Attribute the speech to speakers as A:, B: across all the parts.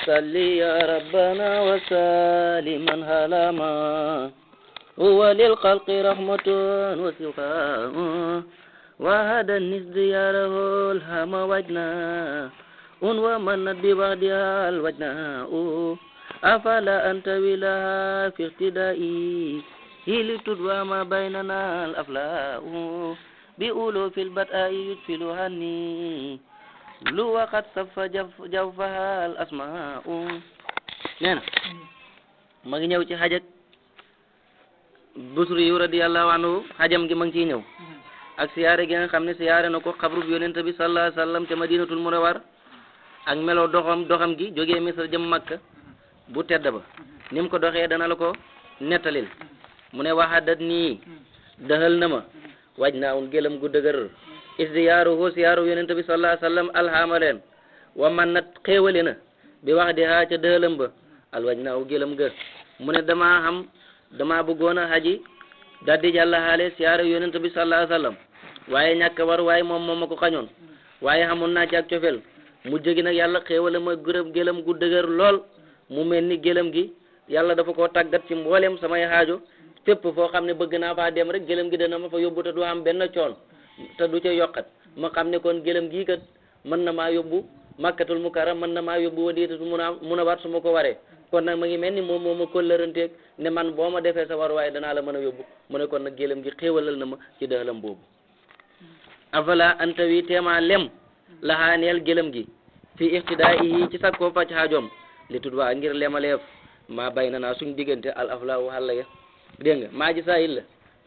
A: صلي يا ربنا وسلما هلاما هو للخلق رحمة وشفاء وهذا النسد ياره الهم وجنا ومنت بوعدها الوجناء أفلا أنت لها في اقتدائي هي لتدوى ما بيننا الأفلاء بيقولوا في البدء يدفلها لو قد صف جوفها الأسماء نينا ما ngi ñëw ci xajak Busri yu radiyallahu anhu xajam gi ma ngi ciy ñëw ak siyaare gi nga xam ne siyaare na ko xabru yonent bi sallallahu alayhi wasallam ca Madinatul Munawwar ak melo doxam gi jógee Misra jëm Makka bu tedd ba nim ko doxee dana la ko nettalil mu ne waxadat nii dëxal na ma waj naa un gëlëm gu dëgër isdiyaaruhu siyaaru yonent bi sallallahu alayhi wasallam alhaama leen wa man nat xéewale na bi wax di haa ca dëxalam ba al waj naa u gëlëm ga mu ne dama bëggoon a haji daldi jàlla xaale siyaaru yonent bi sallallahu alayhi wasallam waaye ñàkk war waaye moom ma ko xañoon waaye xamoon naa ci ak cofeel mu jógi nag yàlla xéewale ma gëlëm gu dëgër lool mu mel ni gëlëm gi yàlla dafa koo tàggat ci mboolem samay xaajo fépp foo xam ne bëgg naa faa dem rek gëlëm gi dana ma fa yóbbu te du am benn coon te du ca yokkat ma xam ne kon gëlëm gii kat mën na maa yóbbu Makkatul Mukarram mën na maa yóbbu Madinatu Munawwara su ma ko waree kon nag ma ngi mel ni moom moo ma kóllëranteeg ne man boo ma defee sa war waaye danaa la mën a yóbbu mu ne kon nag gëlëm gi xéewalal na ma ci dëxalam boobu afala antawi teema lem laxaaneel gëlëm gi fi iqtidaa'ihi ci sakkoo faj xaajoom li tudd waa ngir lemaleef maa bay na naa suñ diggante al aflaahu xàlla ya dégg nga maa ji saa il la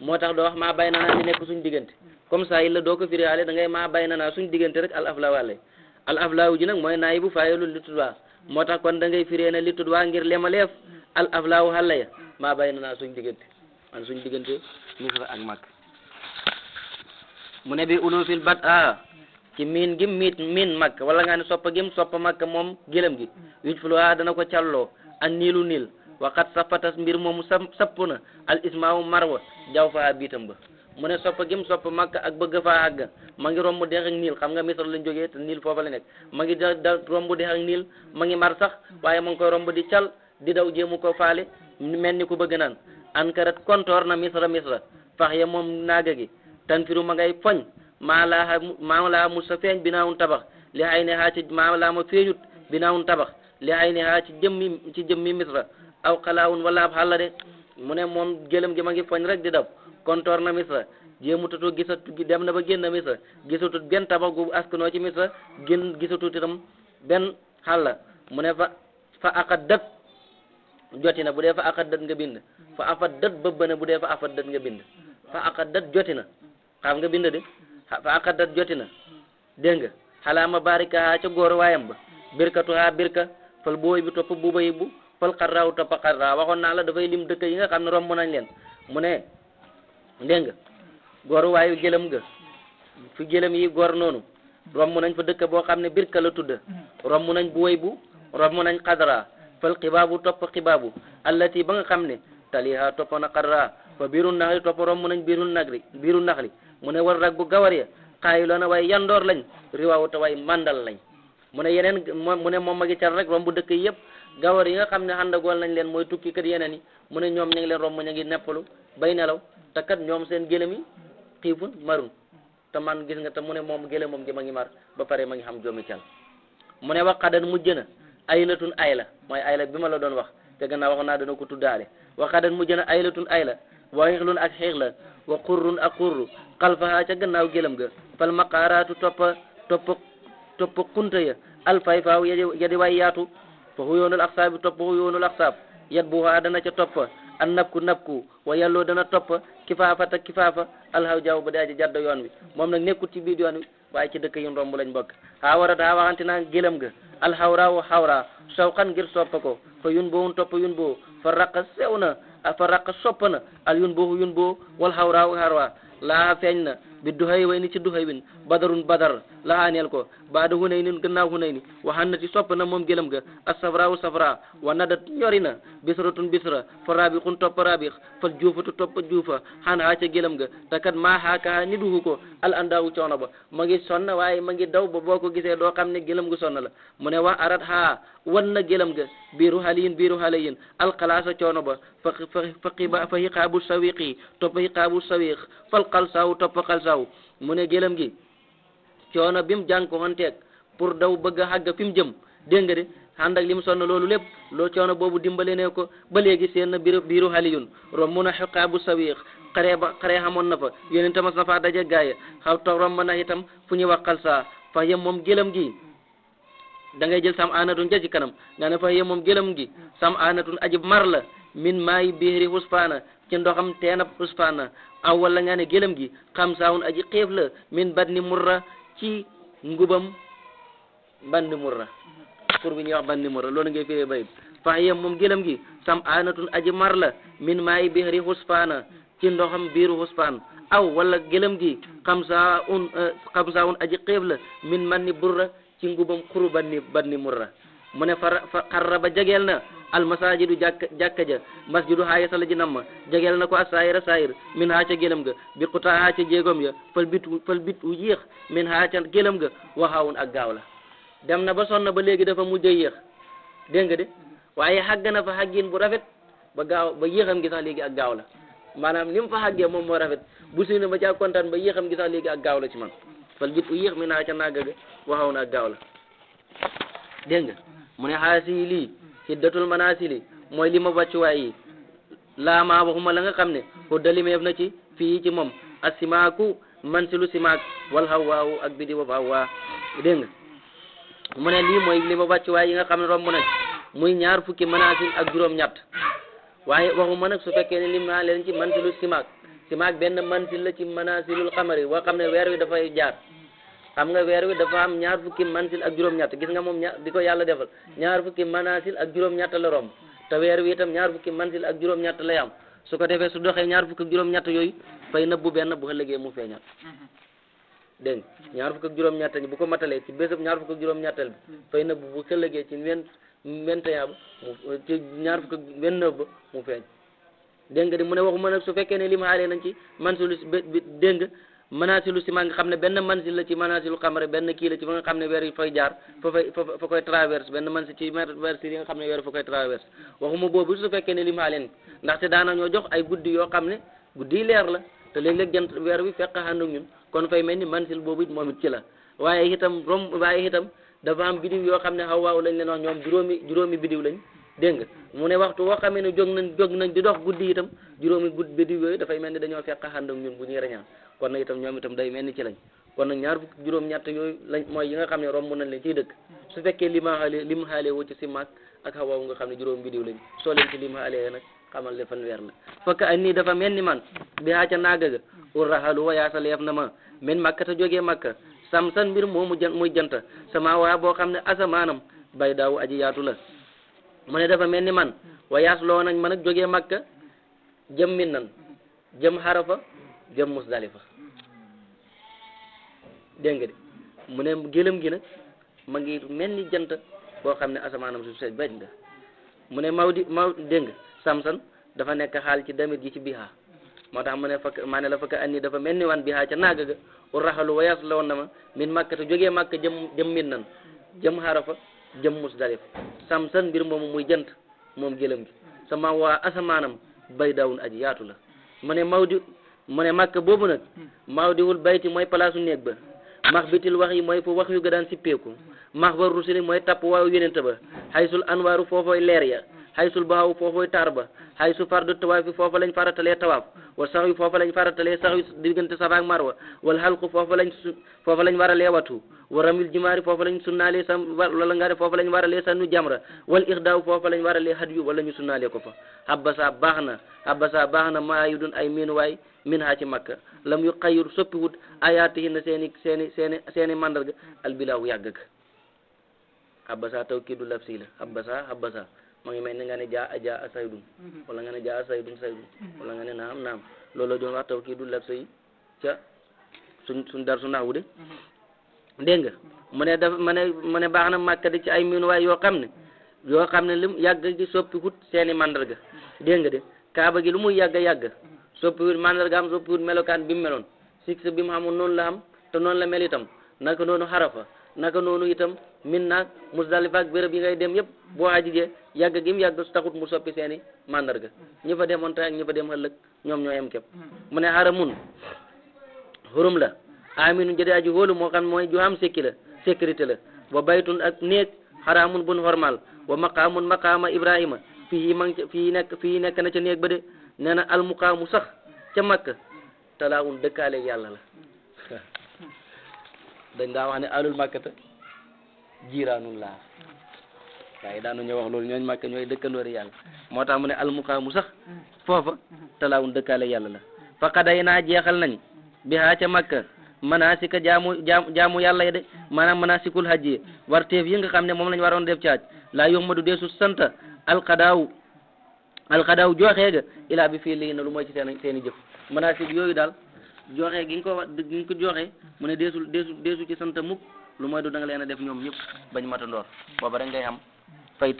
A: moo tax doo wax maa bay na naa li nekk suñ diggante comme ça il la doo ko firiwaale da ngay maa bay na naa suñ diggante rek al aflaahu xàlla ya al aflaahu ji nag mooy naay bu faayalul li tudd waa moo tax kon da ngay firee ne li tudd waa ngir lemaleef al aflaahu xàlla ya maa bay na naa suñ diggante man suñ diggante Misra ak Makka mu ne bi ulufil bat ci miin gi miin Makka wala nga ne soppa gim soppa Makka moom gëlëm gi wij fuluha dana ko calloo an niilu niil waxat sapatas mbir moomu sapp na al ismaawu marwa jaw faa biitam ba mu ne soppa gim soppa Makka ak bëgg faa àgg ma ngi romb dex ak niil xam nga Misra lañ jógee te niil foofa la nekk ma ngi da romb dex ak niil ma ngi mar sax waaye ma ngi koy romb di cal di daw jéemu ko faale mel ni ku bëgg naan ankarat kontoor na Misra fax ya moom naaga gi tan firu ma ngay foñ maa laa mu sa feeñ binaawun tabax li ay ne haa ci maa laa ma feeñut binaawun tabax li ay ne haa ci jëmmi Misra aw xalaawun wala ab xàlla de mu ne moom gëlëm gi ma ngi foñ rek di daw kontoor na Misra jéemutatu gisatu dem na ba génn Misra gisatut benn tabax gu askanoo ci Misra gisatut itam benn xàlla mu ne fa aqat dat joti na bu dee fa aqat dat nga bind fa afat dat bëbb na bu dee fa afat dat nga bind fa aqat dat joti na xam nga bind de fa aqat dat joti na dégg nga xalaama barika haa ca góor waayam ba birkatu haa birka fal booy bi topp buuba yibbu fal xarraaw topp xarraa waxoon naa la dafay lim dëkk yi nga xam ne romb nañ leen mu ne dégg nga góor waayu gëlëm nga fi gëlëm yi góor noonu romb nañ fa dëkk boo xam ne birka la tudd romb nañ buway bu romb nañ xadra fal xibaabu topp xibaabu allati ba nga xam ne taliha topp na xarraa fa biiru naxli topp romb nañ biiru naxli mu ne war rag bu gawar ya xaayiloona way yandoor lañ riwaawuta way mandal lañ mu ne yeneen mu ne moom ma ngi car rek romb dëkk yi yëpp gawar yi nga xam ne àndagool nañ leen mooy tukki kat yeneen yi mu ne ñoom ñu ngi leen romb ñu ngi neppalu bay nelaw te kat ñoom seen gëlëm yi xiifun marun te man gis nga te mu ne moom gëlëmam gi ma ngi mar ba pare ma ngi xam joomi cal mu ne waxadan mujj na aylatun ayla mooy ayla bi ma la doon wax te gannaaw wax naa dana ko tuddaale waxadan mujj na aylatun ayla wa xixlun ak xiix la wa qurrun ak qurru xalfaha ca gannaaw gëlëm ga fal maqaaraatu topp kunta ya alfay faaw yadi way yaatu fa xuyoonul aqsaabi topp xuyoonul aqsaab yat buha dana ca topp an nabku wa yàlloo dana topp kifaafa alhaw jaaw ba daaji jaddo yoon wi moom nag nekkul ci biir yoon wi waaye ci dëkk yi romb lañ bokk haa warat haa waxante naa gëlëm ga alxawraa xawraa sawqan ngir soppa ko fa yun boowun topp yun boo fa raqa sew na fa raqa soppa na al yun boo wal xawraa xarwaa laa feeñ na bi duhay way ni ci duhay win badarun badar la aneel ko baada hunay nin gannaaw hunay ni waxannati sopp na moom gëlëm ga as-safra safra wa nadat ñori na bisratun bisra fa rabiqun topp rabiq fa juufatu topp juufa xan haa ca gëlëm ga te kat maa xaaka ni duhu ko al andaawu coono ba ma ngi sonn waaye ma ngi daw ba boo ko gisee doo xam ne gëlëm gu sonn la mu ne wax arat haa wan na gëlëm ga biiru haliyin alxalaasa coono ba fa xiqaabu sawiqi topp xiqaabu sawiq fal xalsaaw topp xalsaaw mu ne gëlëm gi coono bi mu jànkuwanteeg pour daw bëgg a xàgg fi mu jëm dégg nga de ànd ak li mu sonn loolu lépp loo coono boobu dimbale ne ko ba léegi seen na biiru haliyun romb na xiqaabu sawiq xaree xamoon na fa yéen tamas na faa daje gaaya xaw taw romb na itam fu ñuy wax xalsaa fa yem moom gëlëm gi da ngay jël sam anatun ja ci kanam nga ne fa yem moom gëlëm gi sam anatun ajib mar la min maayi biiri huspaana ci ndoxam teenab huspaana aw wala nga ne gëlëm gi xam saawun aji xiif la min badni murra ci ngubam bandi murra pour bi ñuy wax bandi murra loolu ngay firee bayib fa yem moom gëlëm gi sam anatun aji mar la min maayi biiri huspaana ci ndoxam biiru huspaan aw wala gëlëm gi xam saawun aji xiif la min manni burra ci ngubam xuru banni murra mu ne fa xarra ba jegeel na almasajidu jàkka ja masjidu haaya sala ji namma jegeel na ko a saayira saayir min haa ca gëlëm ga bi xutaa haa ca jéegom ya fal bit u yéex min haa ca gëlëm ga waxaawun ak gaaw la dem na ba sonn ba léegi dafa mujj a yéex dégg nga de waaye xàgg na fa xàggin bu rafet ba gaaw ba yéexam gi sax léegi ak gaaw la maanaam ni mu fa xàggee moom moo rafet bu si ne ba caa kontaan ba yéexam gi sax léegi ak gaaw la ci man fal bit u yéex min haa ca nàgga ga waxaawun ak gaaw la dégg nga mu ne xaasi lii hiddatul manasili mooy li ma wàccuwaay yi laamaa waxuma la nga xam ne hudda limeef na ci fii ci moom a simaaku mansilu simaak wal hawaawu ak bidi wa hawaa dégg nga mu ne lii mooy li ma wàccuwaay yi nga xam ne romb na muy ñaar fukki manasil ak juróom-ñett waaye waxuma nag su fekkee ne lim naa leen ci mansilu simaak benn mansil la ci manasilul xamari boo xam ne weer wi dafay jaar xam nga weer wi dafa am ñaar fukki mansil ak juróom-ñett gis nga moom di ko yàlla defal ñaar fukki manasil ak juróom-ñett la romb te weer wi itam ñaar fukki mansil ak juróom-ñett lay am su ko defee su doxee ñaar fukki ak juróom-ñett yooyu fay nëbbu benn bu ëllëgee mu feeñal dégg nga ñaar fukki ak juróom-ñett ñi bu ko matalee ci bésab ñaar fukki ak juróom-ñettal bi fay nëbbu bu ëllëgee ci 21 ba ci ñaar fukki ak 29 ba mu feeñ dégg nga di mu ne waxuma nag su fekkee ne lim xaalee nañ ci mansilu bi dégg nga manasilu si maa nga xam ne benn mansil la ci manasilu xamare benn kii la ci fa nga xam ne weer yi fay jaar fa koy traverse benn mansil ci verse yi nga xam ne weer fa koy traverse waxuma boobu su fekkee ne lim xaaleen ndaxte daana ñoo jox ay guddi yoo xam ne guddi yi leer la te léeg-léeg jant weer wi fekk ànd ak ñun kon fay mel ni mansil boobu it moom it ci la waaye itam dafa am bidiw yoo xam ne xaw waaw lañ leen wax ñoom juróomi bidiw lañ dégg nga mu ne waxtu woo xamee ne jóg nañ di dox guddi itam juróomi bidiw yooyu dafay mel ni dañoo fekk ànd ak ñun bu ñuy rañaan kon nag itam ñoom itam day mel ni ci lañ kon nag ñaar fukki juróom-ñett yooyu lañ mooy yi nga xam ne romb nañ leen ciy dëkk su fekkee lim xaale woo ci simaak ak xawaaw nga xam ne juróom bidiw lañ soo leen ci lim xaale nag xamal le fanweer la fakk an nii dafa mel ni man bi haa ca naaga ga urrahalu wa yaasaleef na ma men makka te jógee makka samsan mbir moomu muy janta sama waa boo xam ne asamaanam bay daaw aji yaatu la mu ne dafa mel ni man wa yaas loo nañ man ak jógee makka jëm min nan jëm xarafa jëm musdalifa dégg nga de mu ne gëlëm gi nag ma ngi mel ni jant boo xam ne asamaanam su seet bañ nga mu ne maw dégg nga samsan dafa nekk xaal ci damit ji ci bihaa moo tax mu ne maa ne la fakk anni dafa mel ni wan bihaa ca naaga ga u raxalu wayaas la woon na ma min makka te jógee makka jëm min nan jëm xarafa jëm musdalifa samsan mbir moomu muy jant moom gëlëm gi sama waa asamaanam bay daawun aji yaatu la mu ne makka boobu nag mawdiwul bayti mooy palaasu néeg ba max bitil wax yi mooy fu wax yu ga daan sippeeku max ba rusuli mooy tapp waaw yonent ba xaysul anwaaru foofooy leer ya xaysul baaw foofooy taar ba xaysu fardu tawaaf yi foofa lañ faratalee tawaaf wa sax yu foofa lañ faratalee sax yu diggante safa ak marwa wala xalqu foofa lañ waralee watu wa ramil jimaari foofa lañ sunnaalee wala nga ne foofa lañ waralee sannu jamra wal ixdaaw foofa lañ waralee hadyu wala ñu sunnaalee ko fa habasa baax na maa yu dun ay miinuwaay min haa ci makka lam yu xayur soppiwut ayaatihi na seeni mandarga albilaawu yàgg ga habasa tawkiidu lafsi la habasa ma ngi mel ni nga ne jaa saydun wala nga ne jaa saydun wala nga ne naam loolu la doon wax tawkiidu lafsi ca suñ dar su naawu de dégg nga mu ne baax na Makka di ci ay miinuwaay yoo xam ne lim yàgg gi soppiwut seeni mandarga dégg nga de kaaba gi lu muy yàgg soppiwut mandargaam soppiwut melokaan bi mu meloon six bi mu xamul noonu la am te noonu la mel itam naka noonu xarafa naka noonu itam min naag Musdalifa ak béréb yi ngay dem yëpp boo ajijee yàgg gi mu yàgg taxut mu soppi seeni mandarga ñi fa demoon tey ak ñi fa dem ëllëg ñoom ñoo yem képp mu ne haramun xurum la aminu jëde aji hóolu moo xam mooy ju am sécurité la wa baytun ak néeg xaraamun bun hormal wa maqaama Ibrahima fii nekk na ca néeg ba de nee na almuqaamu sax ca Makka talaawun dëkkaale yàlla la dañ daa wax ne alul Makkata jiiraanul laa waaye daanu ñoo wax loolu ñooñ Makka ñooy dëkkandoori yàlla moo tax mu ne almuqaamu sax foofa talaawun dëkkaale yàlla la fa qaday naa jeexal nañ bi haa ca Makka manasika jaamu yàlla yi de maanaam manasikul hajji warteef yi nga xam ne moom lañ waroon def caaj laa yomadu deesu santa alqadaaw joxee ga ilaa bi fii lii na lu mooy ci seeni jëf manasik yooyu daal joxe gi nga ko joxe mu ne deesu ci santa mukk lu mooy du da nga leen a def ñoom ñëpp bañ matandoor booba rek ngay am fay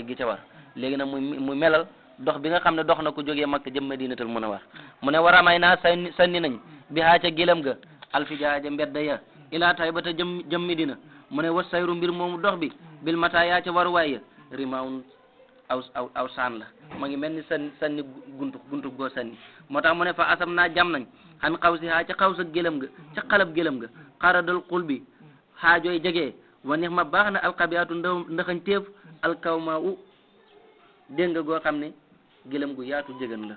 A: gi ca war léegi nag mu melal dox bi nga xam ne dox na ko jógee Makka jëm Madinatul Munawwar mu ne waramay naa sanni nañ bi haa ca gilam ga alfijaaja mbedda ya ilaa Taybata jëm Medina mu ne was sayru mbir moomu dox bi bil mata yaa ca waruwaay ya rimaawun aw saan la ma ngi mel ni sanni guntu goo sanni moo tax mu ne fa asam naa jam nañ xan xaw si haa ca xaw sa gëlëm ga ca xalab gëlëm ga xaradal xul bi xaajooy jegee wa neex ma baax na alxabiyaatu ndaxañ téef alkawma u dégg nga goo xam ne gëlëm gu yaatu jëgan la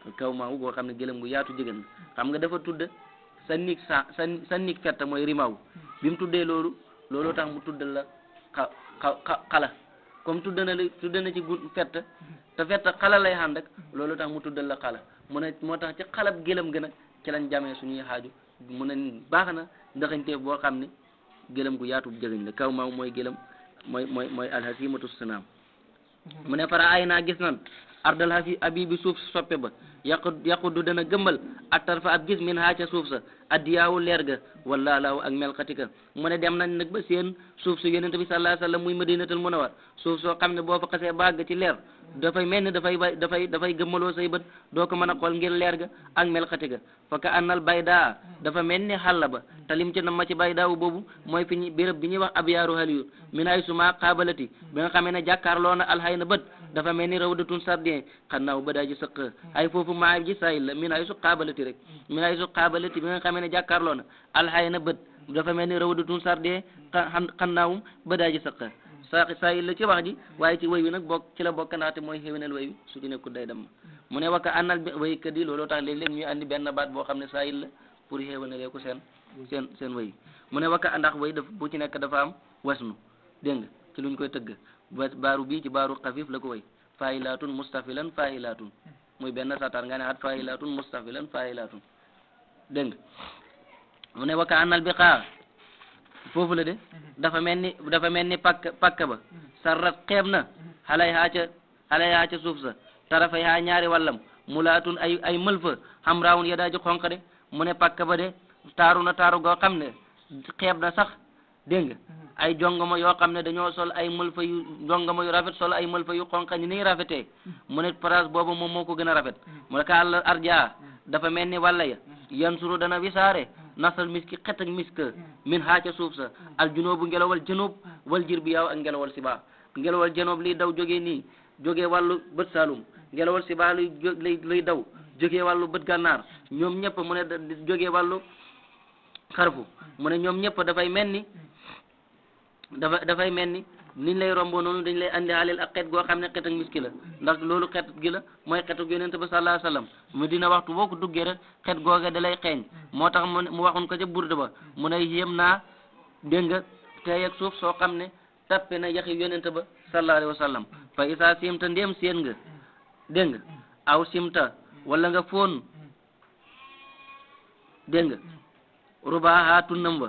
A: alkawma u goo xam ne gëlëm gu yaatu jëgan la xam nga dafa tudd sannik fetta mooy rimaw bi mu tuddee loolu tax mu tuddal la xala comme tudd na ci fett te fett xala lay xam rek loolu tax mu tuddal la xala mu ne moo tax ci xalab gëlëm gën a ci lañ jamee suñuy xaaju mu ne baax na ndaxañteef boo xam ne gëlëm gu yaatu jëgañ la kaw maaw mooy gëlëm mooy alhasimatu sanaam mu ne fara ay naa gis nan ardal abi bi suuf soppe ba yaquddu dana gëmbal attar fa ab gis min haa ca suuf sa addiyaawu leer ga wala laaw ak melxatika mu ne dem nañ nag ba seen suuf su yonent bi sallallahu alayhi wasallam muy Madinatul Munawwar suuf soo xam ne boo fa xasee bàgg ci leer dafay mel ni dafay gëmmaloo say bët doo ko mën a xool ngir leer ga ak melxatika fa ka annal baydaa dafa mel ni xàlla ba te lim ci na ma ci baydaawu boobu mooy fi ñu béréb bi ñuy wax ab yaaru xal yu min ay suma xaabalati bi nga xamee ne jàkkaarloo na alxay na bët dafa mel ni rawdatun sardien xannaaw ba daa ji sëq ay foofu maa ji sayil la min ay su xaabalati rek min ay su xaabalati bi nga xamee ne jàkkaarloo na alxay na bët dafa mel ni rawdatun sardien xannaawum ba daa ji sëq sayil la ci wax ji waaye ci wéy wi nag ci la bokk ndaxte mooy xéwénal wéy wi su ci nekkul day dem mu ne wakka annal wéykat yi looloo tax léeg-léeg ñuy andi benn baat boo xam ne sayil la pour xéwénalee ko seen wéy mu ne wakka ndax wéy bu ci nekk dafa am wasnu dégg nga ci luñ koy tëgg baaru bii ci baaru xafif la ko wéy faayilaatun mustafilan faayilaatun muy benn satar nga ne at faayilaatun mustafilan faayilaatun dégg nga mu ne wakka annal bi xaar foofu la de dafa mel ni pakk ba sarrat xeeb na xalay haa ca suuf sa tarafay haa ñaari wallam mulaatun ay mëlfa xam raawun ya daa ji xonq de mu ne pakk ba de taaru na taaru goo xam ne xeeb na sax dégg nga ay jongama yoo xam ne dañoo sol ay mëlfa yu jongama yu rafet sol ay mëlfa yu xonq ni niy rafetee mu ne place boobu moom moo ko gën a rafet mu ne ka àll arja dafa mel ni walla ya yan suru dana wisaare nasal miski xet ak misk min haa ca suuf sa al junoobu ngelawal janoob wal jir bi yaaw ak ngelawal siba ngelawal janoob liy daw jógee nii jógee wàllu bët saalum ngelawal siba luy daw jógee wàllu bët gànnaar ñoom ñëpp mu ne jógee wàllu xarfu mu ne ñoom ñëpp dafay mel ni niñ lay romboo noonu dañ lay andi aleel ak xeet goo xam ne xeet ak miski la ndax loolu xeet gi la mooy xeetu yonent ba sallallahu alayhi wasallam mu dina waxtu boo ko duggee rek xeet googe da lay xeeñ moo tax mu waxoon ko ca burda ba mu ne yéem naa dégg nga tey ak suuf soo xam ne tappe na yaxi yonent ba sallallahu alayhi wasallam fa isa simta ndéem seen nga dégg nga aw simta wala nga foon dégg nga rubaaha tunnam ba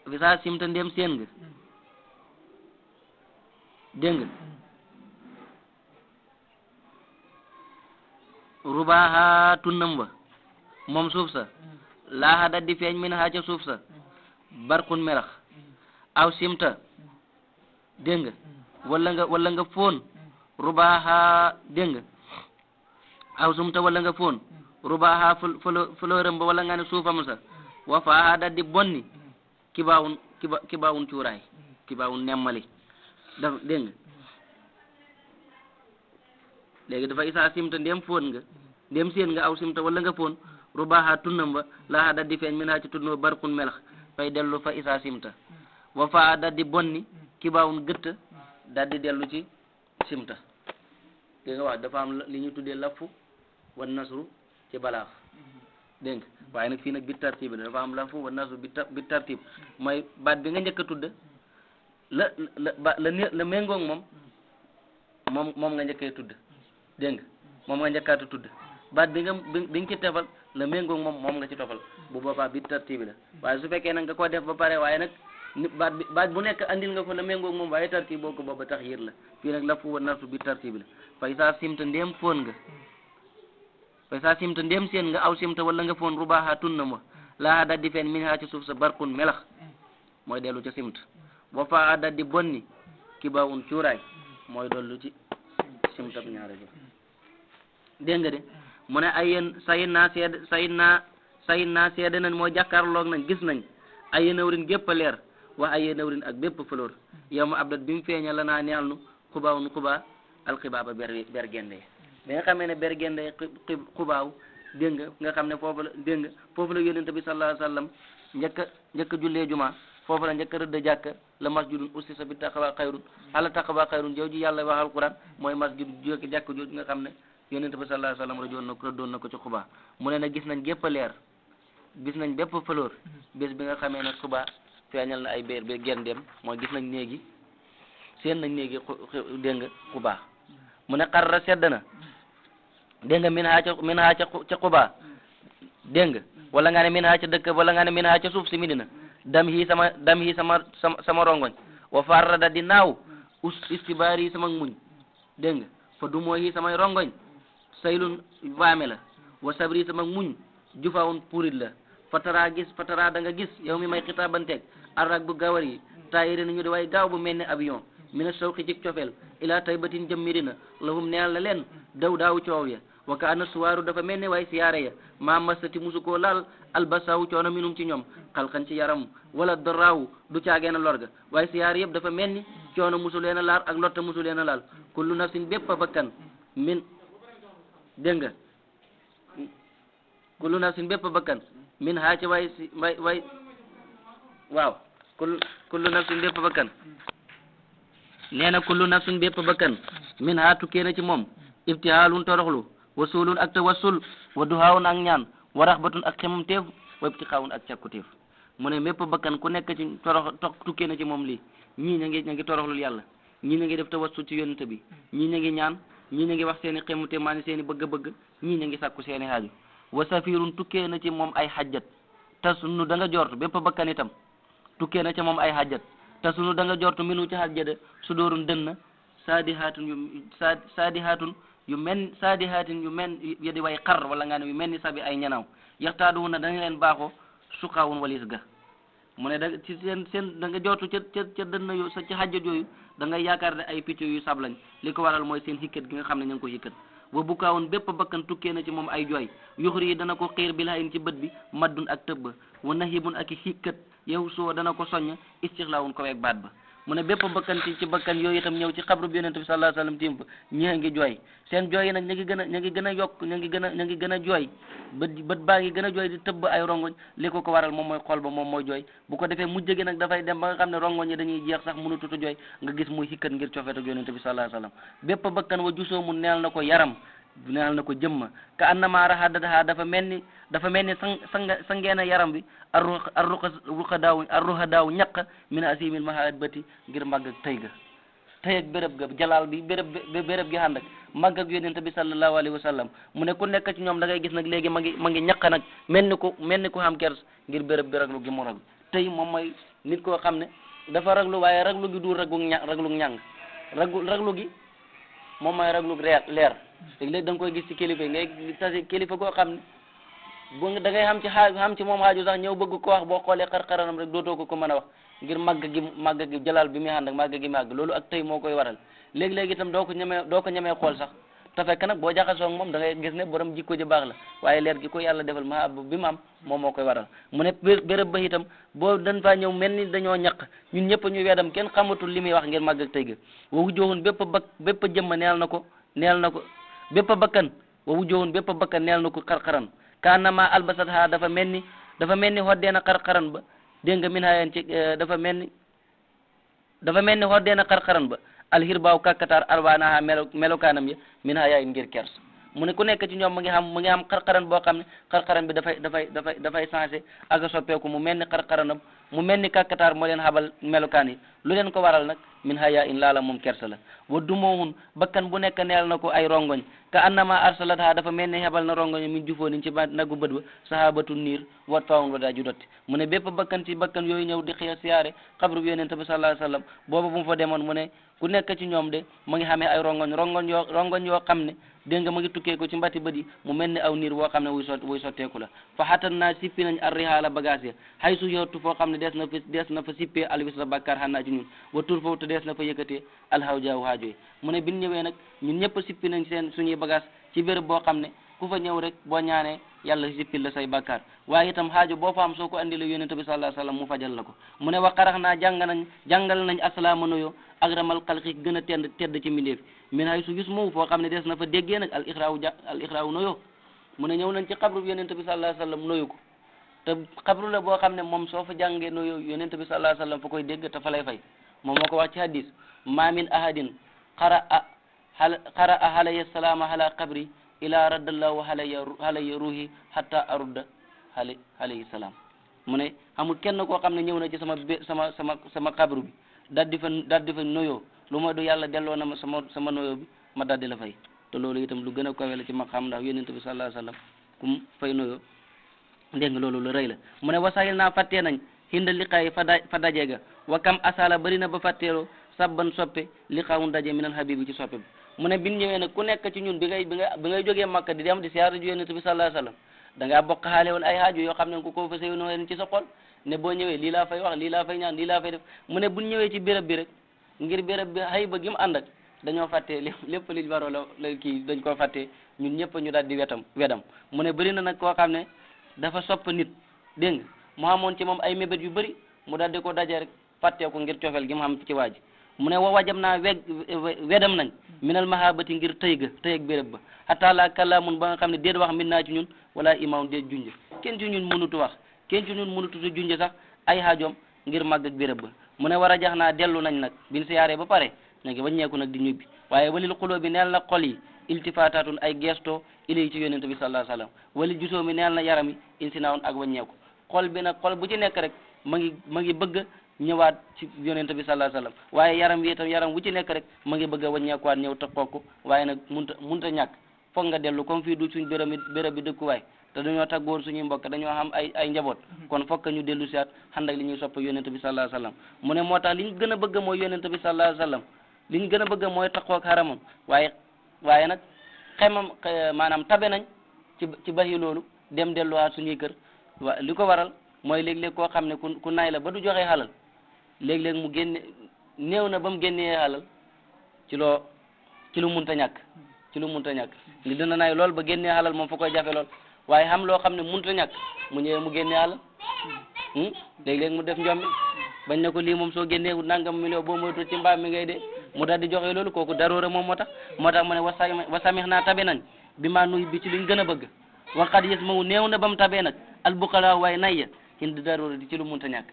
A: bisa simta ndéem seen nga dégg nga rubaha tunnam ba moom suuf sa laaxa da di feeñ min ha ca suuf sa barkun melax aw simta dégg nga wala nga foon rubaha dégg nga aw sumta wala nga foon rubaha fleuram ba wala nga ne suufam sa wa faa da di bonni kibaawun cuuraay kibaawun nemmali dafa dégg nga léegi dafa isaa simta ndem foon nga ndem seen nga aw simta wala nga foon rubaha tunnam ba laaxa da di feeñ min ha ci tunnam barkun melax fay dellu fa isaa simta wa faa da di bonni kibaawun gëtt da di dellu ci simta dégg nga wax dafa am li ñu tuddee lafu wan nasru ci balaax dégg nga waaye nag fii nag bi tartib la dafa am lafu wan nasru bi tartib mooy baat bi nga njëkk a tudd la méngoog moom nga njëkkee tudd dégg nga moom nga njëkkaatu tudd baat bi nga ci tefal la méngoog moom nga ci tofal bu boobaa bi tartib la waaye su fekkee nag nga ko def ba pare waaye nag baat bu nekk andil nga ko la méngoog moom waaye tartib boo ko booba tax yër la fii nag lafu wan nasru bi tartib la fay saa simta ndéem foon nga fay saa simta ndéem seen nga aw simta wala nga foon rubaha tunnam wa laa daddi feen min ha ci suuf sa barkun melax mooy dellu ca simta wa faa daddi bonni kibaawun cuuraay mooy dollu ci simta ñaare bi dégg nga de mu ne ay yéen sayit naa seede nañ mooy jàkkaarloog nañ gis nañ ay yéen awrin gépp a leer wax ay yéen awrin ak bépp fleur yow ma abdat bi mu feeña la naa neexal nu xubaawun xubaa alxibaaba ber gende bi nga xamee ne ber gende xubaaw dégg nga xam ne foofu la yonent bi sallallahu alayhi wa sallam njëkk a jullee juma foofu la njëkk a rëdd jàkk la masjidun ussisa bi taqwa xayrun ala taqwa xayrun jooju yàlla wax alquran mooy masjid jàkk jooju nga xam ne yonent bi sallallahu alayhi wa sallam rëddoon na ko ci xubaa mu ne nag gis nañ gépp a leer gis nañ bépp fleur bés bi nga xamee ne xubaa feeñal na ay béer bi gendeem mooy gis nañ néegi seen nañ néegi dégg nga xubaa mu ne xarra sedd na dégg nga min haa ca xubaa dégg nga wala nga ne min haa ca dëkk wala nga ne min haa ca suuf si Medina dam hii sama rongoñ wa farrada di naaw istibaar yi sama muñ dégg nga fa du moo yi samay rongoñ saylun waame la wa sabri sama muñ jufaawun purit la fatara da nga gis yow mi may xitaabanteeg arrak bu gawar yi taayiri nañu di way gaaw bu mel ni avion mina sawqi ci cofeel ila taybatin jëm Medina lahum neel la leen daaw coow ya wa ka ana suwaaru dafa mel ni way siyaare ya maa masati musu koo laal albasaawu coono minum ci ñoom xalxan ci yaram wala doraawu du caageena lorga waaye siyaare yëpp dafa mel ni coono musu leen a laal ak lotta musu leen a laal kullu nafsin bépp a bakkan min dégg nga kullu nafsin bépp a bakkan min haa ci way waaw kullu nafsin bépp a bakkan nee na kullu nafsin bépp a bakkan min haa tukkee na ci moom ibtihaalun toroxlu wasulun ak tawassul wa duhaawun ak ñaan wa raxbatun ak xemam teef wa ibtixaawun ak càkkuteef mu ne mépp bakkan ku nekk ci tukkee na ci moom lii ñii ña ngi toroxlul yàlla ñii ña ngi def tawassul ci yonent bi ñii ña ngi ñaan ñii ña ngi wax seen i xemu te maani seen i bëgg-bëgg ñii ña ngi sàkku seen i haaju wa safirun tukkee na ci moom ay xajjat tasunu da nga jortu bépp bakkan itam tukkee na ci moom ay xajjat tasunu da nga jortu minu ci xajjada su doorun dënn saadihaatun yu men ya di way xar wala nga ne yu mel ni sabi ay ñanaaw yaxtaadu na dañu leen baaxoo suqaawun walis ga mu ne da ci seen da nga jootu ca dënn yo sa ci xajjat yooyu da ngay yaakaar ne ay picc yu sablañ li ko waral mooy seen xikkat gi nga xam ne ñu ngi ko xikkat wa bukaawun bépp bakkan tukkee na ci moom ay jooy yuxri yi dana ko xiir bi la in ci bët bi maddun ak tëbb wa nahibun ak i xikkat yow soo dana ko soññ istixlaawun ko weeg baat ba mu ne bépp bakkan ci bakkan yooyu itam ñëw ci xabru bi yonent bi sallallahu alayhi wasallam timp ñi ngi jooy seen jooy yi nag ñu ngi gën a yokk ñu ngi gën a jooy bët baa ngi gën a jooy di tëbb ay rongoñ li ko waral moom mooy xol ba moom mooy jooy bu ko defee mujj gi nag dafay dem ba nga xam ne rongoñ yi dañuy jeex sax mënu tutu jooy nga gis muy xikkat ngir cofeet ak yonent bi sallallahu alayhi wasallam bépp bakkan wa jusoo mu neel na ko yaram neel na ko jëmma ka annama rahadataha dafa mel ni sangeena yaram bi arruha daaw ñaq min asimil mahabati ngir màgg ak tey ak béréb ga jalaal bi béréb gi ànd ak màgg ak yonent bi sallallahu alayhi wa sallam mu ne ku nekk ci ñoom da ngay gis nag léegi ma ngi ñaq nag mel ni ku xam kers ngir béréb bi raglu gi mu raglu tey moom mooy nit koo xam ne dafa raglu waaye raglu gi du raglu ñàng raglu gi moom mooy raglu leer léeg-léeg da nga koy gis ci kilifa yi ngay tase kilifa koo xam ne bu da ngay xam ci moom xaaju sax ñëw bëgg ko wax boo xoolee xar-xaranam rek dootoo ko mën a wax ngir màgg gi jalaal bi muy ànd ak màgg gi màgg loolu ak tey moo koy waral léegi-léegi itam doo ko ñemee xool sax te fekk nag boo jaxasoo ak moom da ngay gis ne borom jikko ji baax la waaye leer gi ko yàlla defal ma bi mu am moom moo koy waral mu ne béréb ba itam boo dañ faa ñëw mel ni dañoo ñaq ñun ñëpp ñu weedam kenn xamatul li muy wax ngir màgg ak tey ga wawu joxun bépp jëmma neel na ko bépp bakkan wawu joxun bépp bakkan neel na ko xar-xaran kaanama albasat ha dafa mel ni hoddeena xar-xaran ba dégg nga min hayan ci dafa mel ni hoddeena xar-xaran ba alxirbaaw kàkkataar alwaanaha melokaanam ya min hayayin ngir kers mu ne ku nekk ci ñoom mu ngi am xar-xaran boo xam ne xar-xaran bi dafay changé ak a soppeeku mu mel ni xar-xaranam mu mel ni kàkkataar moo leen xabal melokaan yi lu leen ko waral nag min hayayin laala moom kersa la wa dumoohun bakkan bu nekk neel na ko ay rongoñ ka annama arsalat ha dafa mel ni xebal na rongoñ min jufóonin ci nagu bët ba sahabatu niir wat fawun wa daa ju dotti mu ne bépp bakkan ci bakkan yooyu ñëw di xëy siyaare xabru bi yonent bi sallallahu alayhi wasallam booba bu mu fa demoon mu ne ku nekk ci ñoom de mu ngi xamee ay rongoñ yoo xam ne dégg nga mu ngi tukkee ko ci mbati bët yi mu mel ni aw niir woo xam ne wuy sotteeku la fa xatan naa sippi nañ arrihala bagage ya hay su yottu foo xam ne dees na fa sippee alwis la bàkkaar xannaa ci ñun wa tur foofu te dees na fa yëkkatee alhawjaaw haajo yi mu ne bin ñëwee nag ñun ñëpp sippi nañ suñuy bagage ci béréb boo xam ne ku fa ñëw rek boo ñaanee yàlla sippil la say bàkkaar waaye itam haajo boo fa am soo ko andi la yonent bi sallallahu alayhi wasallam mu fajal la ko mu ne wa xarax naa jàngal nañ aslaama nuyo agramal xalqi gën a tedd ci mbindeef min hay su gis moom foo xam ne des na fa déggee nag al ixraaw noyo mu ne ñëw nañ ci xabru bi yonent bi sallallahu alayhi wasallam noyu ko te xabru la boo xam ne moom soo fa jàngee noyo yonent bi sallallahu alayhi wasallam fa koy dégg te fa lay fay moom moo ko wax ci hadis ma min ahadin qara'a alayhi salaama ala qabri ila raddallahu alayya ruhi hatta arudda alayhi salaam mu ne amul kenn koo xam ne ñëw na ci sama xabru bi daal di fa noyoo lu ma du yàlla delloo na ma sama noyoo bi ma daal di la fay te loolu itam lu gën a kawe la ci ma xam ndax yonent bi sallallahu alayhi wasallam kum fay noyoo dégg nga loolu lu rëy la mu ne wasahil naa fàttee nañ hinda liqaay fa dajeega wa kam asala bari na ba fàtteeroo sabban soppe liqaawun daje minal habibi ci soppe bi mu ne bin ñëwee nag ku nekk ci ñun bi ngay jógee Makka di dem di siyaare ji yonent bi sallallahu alayhi wasallam da ngaa bokk xaale woon ay haaju yoo xam ne ku ko fa séy noonu ci sa xol ne boo ñëwee lii laa fay wax lii laa fay ñaan lii laa fay def mu ne buñ ñëwee ci béréb bi rek ngir béréb bi xëy ba gi mu ànd ak dañoo fàttee lépp liñ waroo la kii dañ koo fàttee ñun ñëpp ñu daal di wedam mu ne bëri na nag koo xam ne dafa sopp nit dégg nga mu amoon ci moom ay mébét yu bëri mu daal di ko daje rek fàttee ko ngir cofeel gi mu xam ci waa ji mu ne wa wajam naa wedam nañ minal mahabati ngir tëy ak béréb ba hatta la kalaamun ba nga xam ne déet wax min naa ci ñun wala imam déet junj kenn ci ñun mënutu wax kenn ci ñun mënutu junj sax ay haajoom ngir màgg ak béréb ba mu ne war a jax naa dellu nañ nag bin siyaare ba pare nag waññeeku nag di ñubbi waaye walil xuloo bi neel na xol yi iltifatatun ay gesto ilay ci yonent bi sallallahu alayhi wasallam walil jusoo mi neel na yaram yi insinaawun ak waññeeku xol bi nag xol bu ci nekk rek ma ngi bëgg ñëwaat ci yonent bi sallallahu alayhi wasallam waaye yaram wi itam yaram wu ci nekk rek ma ngi bëgg a waññeekuwaat ñëw te kooku waaye nag munta ñàkk foog nga dellu comme fii du suñ béréb bi dëkkuwaay te dañoo tàggoon suñuy mbokk dañoo xam ay njaboot kon fokk ñu dellu siwaat xànd ak li ñuy sopp yonent bi sallallahu alayhi wasallam mu ne moo tax li ñu gën a bëgg mooy yonent bi sallallahu alayhi wasallam li ñu gën a bëgg mooy taxoo ak xaramam waaye nag xemam maanaam tabe nañ ci baxi loolu dem delluwaat suñuy kër li ko waral mooy léeg-léeg koo xam ne ku nay la ba du joxe xalal léeg-léeg mu génne néew na ba mu génnee xalal ci lu munta ñàkk li dina nay lool ba génnee xalal moom fa koy jafe lool waaye xam loo xam ne munta ñàkk mu ñëwee mu génnee xalal léeg-léeg mu def njombi bañ ne ko lii moom soo génnee nangam million boo moytu ci mbaam mi ngay dee mu daal di joxe loolu kooku daroora moom moo tax mu ne wasamix naa tabe nañ bi maa nuy bi ci liñ gën a bëgg waxat yës mawu néew na ba mu tabee nag albuqala waaye nay ya hindi daroora di ci lu munta ñàkk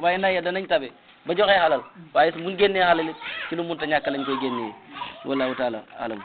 A: waaye nay ya danañ tabe ba joxe xalal waaye buñ génnee xalal it ci lu munta ñàkk lañ koy génnee wallahu taala alam